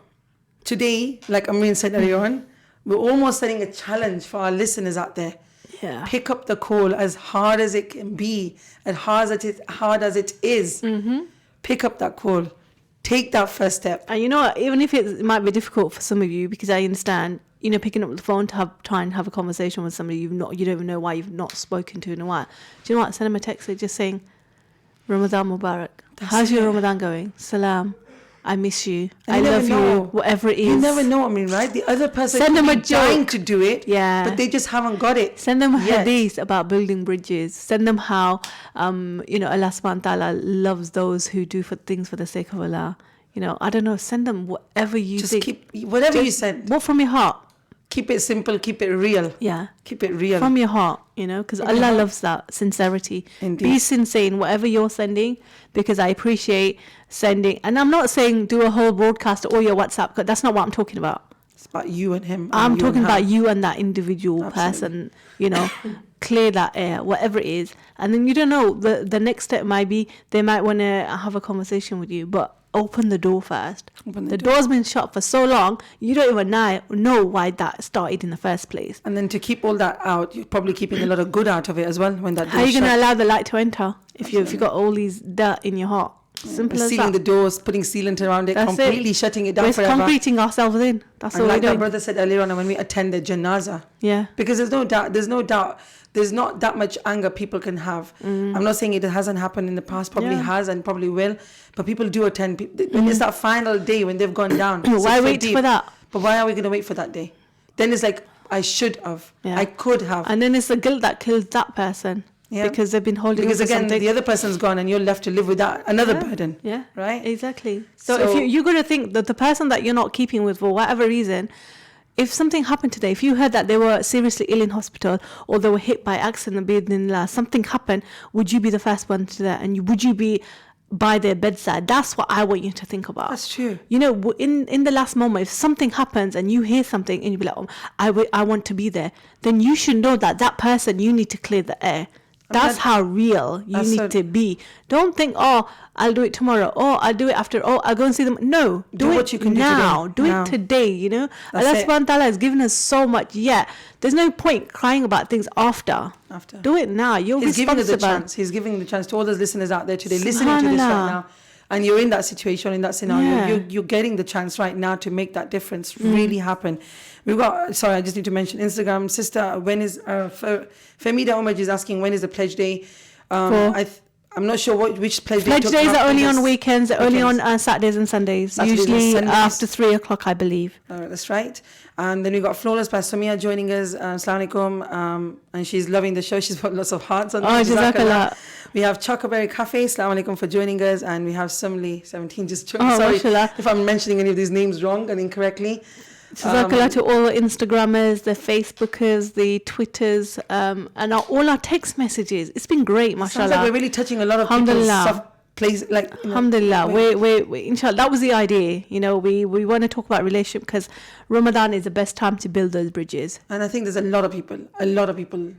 today, like Amreen said earlier on, we're almost setting a challenge for our listeners out there. Yeah. Pick up the call as hard as it can be, as hard as it is. Pick up that call. Take that first step. And you know what, even if it might be difficult for some of you, because I understand, picking up the phone to try and have a conversation with somebody you don't even know why you've not spoken to in a while. Do you know what? Send them a text just saying, Ramadan Mubarak. How's your Ramadan going? Salam. I miss you. I love you. Whatever it is. You never know, right? The other person send them a trying to do it, but they just haven't got it. Send them hadith about building bridges. Send them how, Allah subhanahu wa ta'ala loves those who do things for the sake of Allah. I don't know. Send them whatever you think. Keep whatever you send. What from your heart. Keep it simple. Keep it real. Yeah. Keep it real. From your heart, because Allah loves that sincerity. Indeed. Be sincere in whatever you're sending, because I appreciate sending. And I'm not saying do a whole broadcast or your WhatsApp, because that's not what I'm talking about. It's about you and him. I'm talking about you and that individual person, clear that air, whatever it is. And then you don't know, the next step might be they might want to have a conversation with you, but open the door first. The door's been shut for so long, you don't even know why that started in the first place. And then to keep all that out, you're probably keeping a lot of good out of it as well when that door. How are you going to allow the light to enter if you've got all these dirt in your heart? Simple as sealing that. the doors, putting sealant around it, completely shutting it down forever. We're concreting ourselves in. That's all we're doing. Like that brother said earlier on, when we attend the janazah. Yeah. Because there's no doubt, there's not that much anger people can have. I'm not saying it hasn't happened in the past, probably has and probably will, but people do attend. When it's that final day when they've gone down. Why wait for that? But why are we going to wait for that day? Then it's like, I should have. Yeah. I could have. And then it's the guilt that kills that person. Yeah. Because they've been holding on to again, something. The other person's gone and you're left to live with that another burden. Yeah. Right? Exactly. So if you're going to think that the person that you're not keeping with for whatever reason, if something happened today, if you heard that they were seriously ill in hospital or they were hit by accident, something happened, would you be the first one to that? And would you be by their bedside? That's what I want you to think about. That's true. In the last moment, if something happens and you hear something and you be like, I want to be there, then you should know that person, you need to clear the air. That's how real you need to be. Don't think, I'll do it tomorrow. I'll do it after. I'll go and see them. No, do it what you can now. Do it today, Allah subhanahu wa ta'ala has given us so much. Yeah, there's no point crying about things after. Do it now. He's giving us the chance. He's giving the chance to all those listeners out there today listening to this right now and you're in that situation, in that scenario, you're getting the chance right now to make that difference really happen. We've got, sorry, I just need to mention Instagram. Sister, when is, Femida Omaj is asking, when is the pledge day? I'm not sure which pledge day. Pledge days are only on weekends, only on Saturdays and Sundays, usually after 3 o'clock, I believe. That's right. And then we've got Flawless by Sumia joining us. Assalamu alaikum. And she's loving the show. She's put lots of hearts on it. Jazakallah. We have Chocoberry Cafe. Assalamu alaikum for joining us. And we have Sumli 17 just joined. Sorry if I'm mentioning any of these names wrong and incorrectly. Jazakallah to all the Instagrammers, the Facebookers, the Twitters, and all our text messages. It's been great, mashallah. Sounds like we're really touching a lot of people's soft place. Like, alhamdulillah. We inshallah, that was the idea. We want to talk about relationship because Ramadan is the best time to build those bridges. And I think there's a lot of people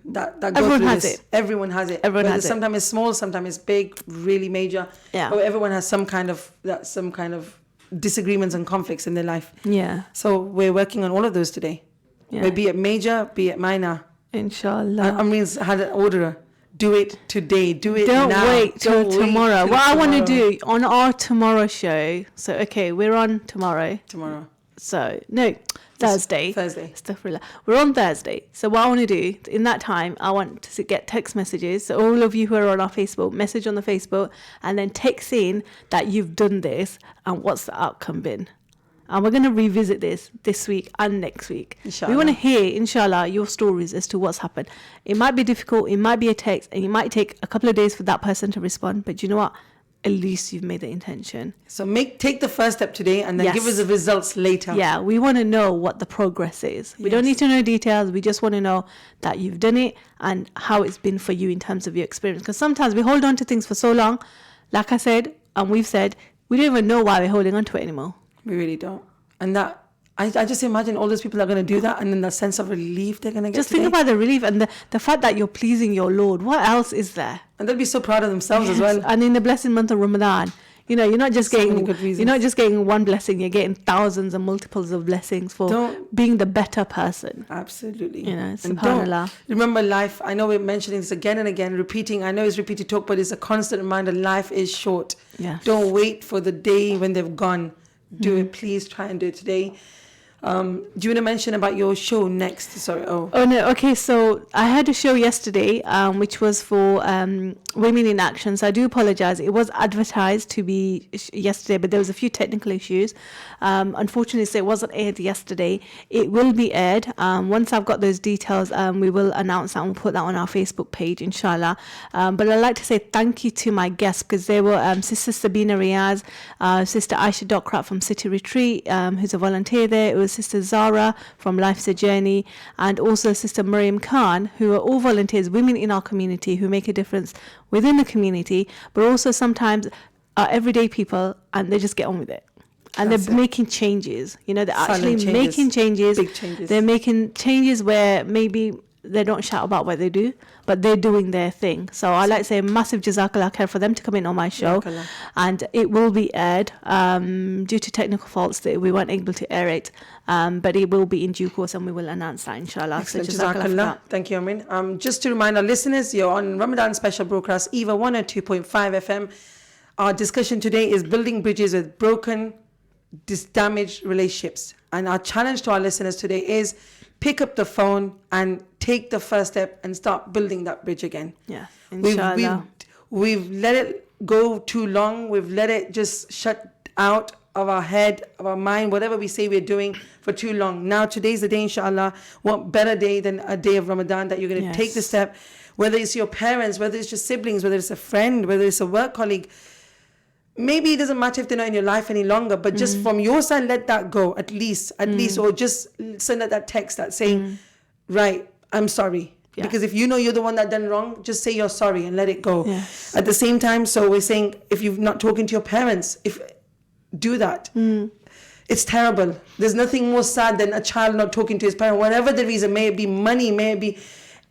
that go Everyone through has this. it. Everyone has it. Sometimes it's small, sometimes it's big, really major. Yeah. But everyone has some kind of disagreements and conflicts in their life. Yeah. So we're working on all of those today. Yeah. Be it major, be it minor. Inshallah. Amreen's had an order. Do it today. Do it now. Don't wait till tomorrow. What I want to do on our tomorrow show. So, okay, we're on tomorrow. So, no, Thursday. Astaghfirullah. We're on Thursday. So what I want to do in that time, I want to get text messages. So all of you who are on our Facebook, message on the Facebook and then text in that you've done this and what's the outcome been. And we're going to revisit this week and next week. Inshallah. We want to hear, inshallah, your stories as to what's happened. It might be difficult. It might be a text and it might take a couple of days for that person to respond. But you know what? At least you've made the intention. So take the first step today and then give us the results later. Yeah, we want to know what the progress is. We don't need to know details. We just want to know that you've done it and how it's been for you in terms of your experience. Because sometimes we hold on to things for so long, like I said, and we've said, we don't even know why we're holding on to it anymore. We really don't. And that, I just imagine all those people are going to do that and then the sense of relief they're going to get. Just think about the relief and the fact that you're pleasing your Lord. What else is there? And they'll be so proud of themselves as well. And in the blessed month of Ramadan, you're not just getting one blessing, you're getting thousands and multiples of blessings for being the better person. Absolutely. SubhanAllah. Remember life, I know we're mentioning this again and again, repeating, I know it's repeated talk, but it's a constant reminder, life is short. Yes. Don't wait for the day when they've gone. Do it, please try and do it today. Do you want to mention about your show next? Sorry. Oh no. Okay. So I had a show yesterday, which was for Women in Action. So I do apologize. It was advertised to be yesterday, but there was a few technical issues. Unfortunately, so it wasn't aired yesterday. It will be aired. Once I've got those details, we will announce that and we'll put that on our Facebook page, inshallah. But I'd like to say thank you to my guests because they were Sister Sabina Riaz, Sister Aisha Dokrat from City Retreat, who's a volunteer there. It was Sister Zara from Life's a Journey, and also Sister Mariam Khan, who are all volunteers, women in our community who make a difference within the community, but also sometimes are everyday people and they just get on with it. And they're making changes. They're actually making changes. Big changes. They're making changes where maybe they don't shout about what they do, but they're doing their thing. So I like to say massive jazakallah khair for them to come in on my show. And it will be aired due to technical faults that we weren't able to air it. But it will be in due course and we will announce that, inshallah. Excellent. So jazakallah. Thank you, Amreen. Just to remind our listeners, you're on Ramadan special broadcast, EAVA 102.5 FM. Our discussion today is building bridges with broken, damaged relationships. And our challenge to our listeners today is pick up the phone and take the first step and start building that bridge again. Yeah, inshallah. We've let it go too long. We've let it just shut out of our head, of our mind, whatever we say we're doing for too long. Now, today's the day, inshallah. What better day than a day of Ramadan that you're going to take the step, whether it's your parents, whether it's your siblings, whether it's a friend, whether it's a work colleague. Maybe it doesn't matter if they're not in your life any longer, but just from your side, let that go at least, or just send out that text that saying, right, I'm sorry. Yeah. Because if you know you're the one that done wrong, just say you're sorry and let it go. Yes. At the same time, so we're saying if you're not talking to your parents, do that. It's terrible. There's nothing more sad than a child not talking to his parent, whatever the reason, may it be money, may it be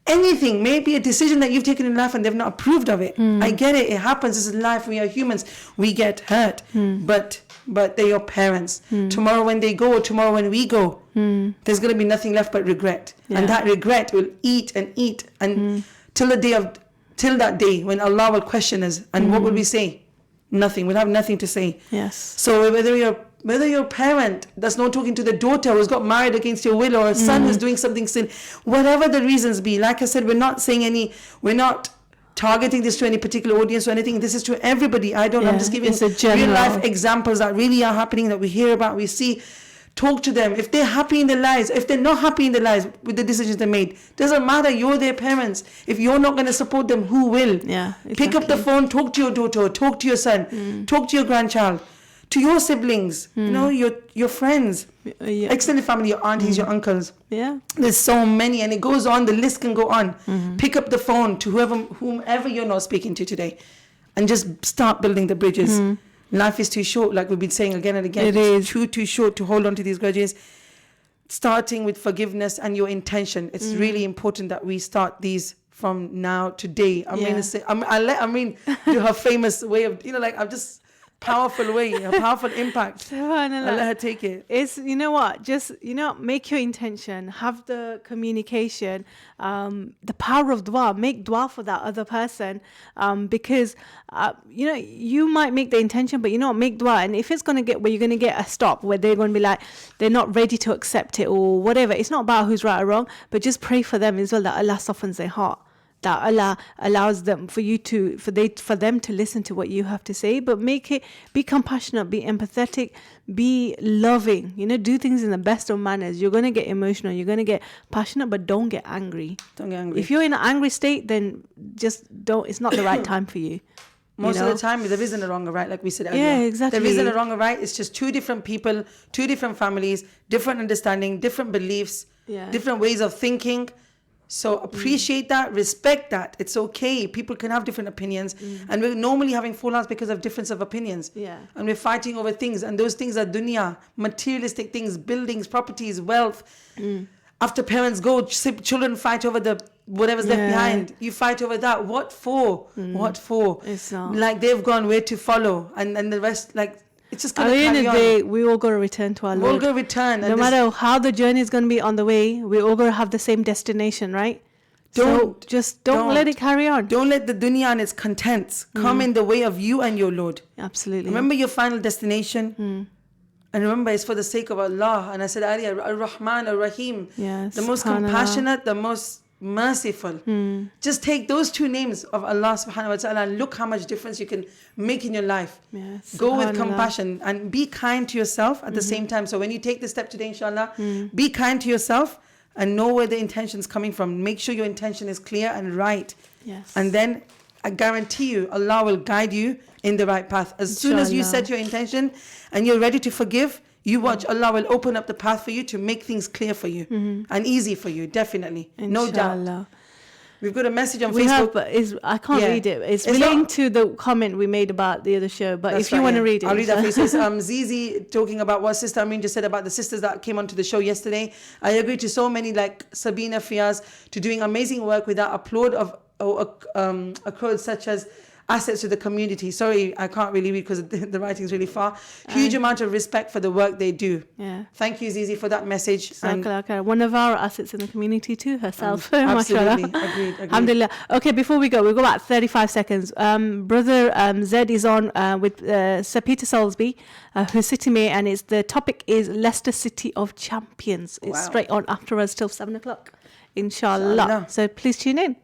anything, maybe a decision that you've taken in life and they've not approved of it. I get it. It happens. This is life. We are humans. We get hurt. But they're your parents. Tomorrow when they go, or tomorrow when we go, there's going to be nothing left but regret. Yeah. And that regret will eat and till that day when Allah will question us. And what will we say? Nothing. We'll have nothing to say. Yes. So whether you're a parent that's not talking to the daughter who's got married against your will, or a son who's doing something sin, whatever the reasons be, like I said, we're not targeting this to any particular audience or anything. This is to everybody. I'm just giving real life examples that really are happening, that we hear about, we see. Talk to them. If they're happy in their lives, if they're not happy in their lives with the decisions they made, doesn't matter. You're their parents. If you're not going to support them, who will? Yeah, exactly. Pick up the phone, talk to your daughter, talk to your son, talk to your grandchild, to your siblings, your friends, extended family, your aunties, your uncles. Yeah. There's so many, and it goes on. The list can go on. Pick up the phone to whomever you're not speaking to today, and just start building the bridges. Life is too short, like we've been saying again and again. It's too short to hold on to these grudges. Starting with forgiveness and your intention. It's really important that we start these from now, today. I'm going to say, I mean, do her famous way of, I'm just powerful way, a powerful impact. I'll let her take it. It's, you know what, just, make your intention, have the communication, the power of dua, make dua for that other person, because, you might make the intention, but make dua. And if it's going to get where you're going to get a stop where they're going to be like, they're not ready to accept it or whatever, it's not about who's right or wrong, but just pray for them as well, that Allah softens their heart. That Allah allows them for them to listen to what you have to say, but be compassionate, be empathetic, be loving. Do things in the best of manners. You're going to get emotional, you're going to get passionate, but don't get angry. Don't get angry. If you're in an angry state, then just don't. It's not the right time for you. Most of the time, there isn't a wrong or right, like we said earlier. Yeah, exactly. There isn't a wrong or right. It's just two different people, two different families, different understanding, different beliefs, different ways of thinking. So appreciate that, respect that. It's okay. People can have different opinions. And we're normally having fallouts because of difference of opinions. Yeah. And we're fighting over things. And those things are dunya, materialistic things, buildings, properties, wealth. After parents go, children fight over the whatever's left behind. You fight over that. What for? What for? It's not. Like they've gone where to follow. And the rest, like... It's just going to carry on. At the end of the day, we all got to return to our Lord. We're all going to return. No matter how the journey is going to be on the way, we all going to have the same destination, right? Don't let it carry on. Don't let the dunya and its contents come in the way of you and your Lord. Absolutely. Remember your final destination. And remember, it's for the sake of Allah. And I said earlier, Ar-Rahman, Ar-Rahim. Yes, the most compassionate, the most merciful. Just take those two names of Allah subhanahu wa ta'ala and look how much difference you can make in your life. Yes, go with compassion and be kind to yourself at the same time. So when you take the step today, inshallah, be kind to yourself and know where the intention is coming from. Make sure your intention is clear and right. Yes. And then I guarantee you, Allah will guide you in the right path. As soon as you set your intention and you're ready to forgive, you watch, Allah will open up the path for you to make things clear for you and easy for you, definitely. No doubt. We've got a message on Facebook. I can't read it. It's relating to the comment we made about the other show, but if you want to read it. I'll read that for you. So, Zizi talking about what Sister Amin just said about the sisters that came onto the show yesterday. I agree to so many like Sabina Fiaz to doing amazing work with that applaud of a quote such as assets to the community. Sorry, I can't really read because the writing is really far. Huge amount of respect for the work they do. Yeah. Thank you, Zizi, for that message. One of our assets in the community too, herself. Absolutely. Agreed. Alhamdulillah. Okay, before we go, we've got about 35 seconds. Brother Zed is on with Sir Peter Soulby, who's sitting here, and the topic is Leicester City of Champions. It's straight on after us till 7 o'clock. Inshallah. So please tune in.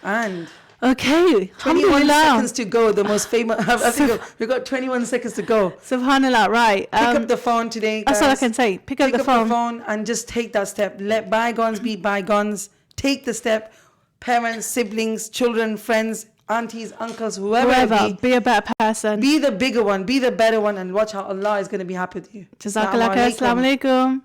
And... Okay, 21 seconds to go. The most famous. I think we've got 21 seconds to go. Subhanallah, right. Pick up the phone today, guys. That's all I can say. Pick up the phone and just take that step. Let bygones be bygones. Take the step. Parents, siblings, children, friends, aunties, uncles, whoever. Be a better person. Be the bigger one. Be the better one. And watch how Allah is going to be happy with you. Jazakallah khair. Assalamu alaikum.